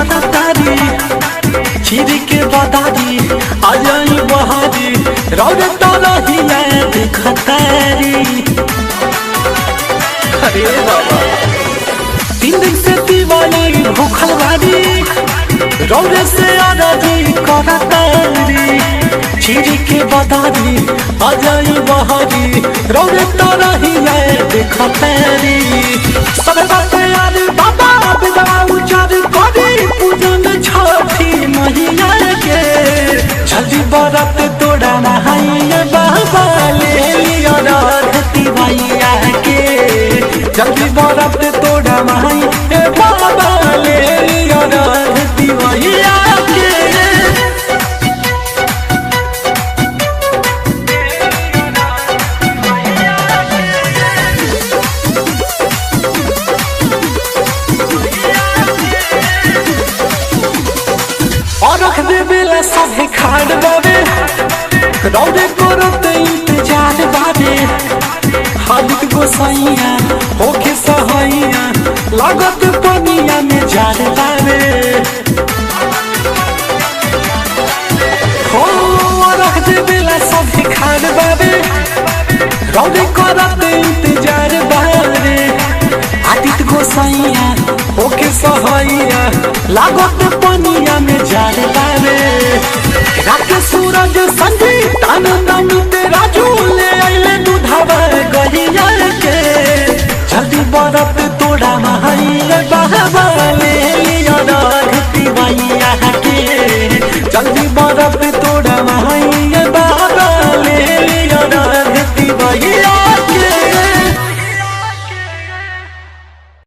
करा तारी खीरी के बदारी आ जाई बहारी रौरे तारा ही मैं देखा तारी। अरे बाबा 3 दिन से दीवानी भूखल बारी रौरे से आराजी करा तारी खीरी के बदारी आ जाई बहारी रौरे तारा ही मैं देखा तारी। सब बात यार बाबा बिदवा उचार करी पूजन छठी मैया के जल्दी बरात तोड़ा नहाइए बाबा ले लिया राधती भैया के जल्दी बरात तोड़ा नहाइए बाबा ले लिया राधती भैया के। और रख दे बेला सभे खाड़ बाबे रौदे करत इंतजार बाबे हालिक गोसाइया होके सहैया लागत पनिया में जार बाबे हो रख दे बेला सभे खाड़ बाबे रौदे करत इंतजार बाबे आदित गोसाइया होके सहैया लागत पनिया में जार बाबे रात सूरज संगीत आनंद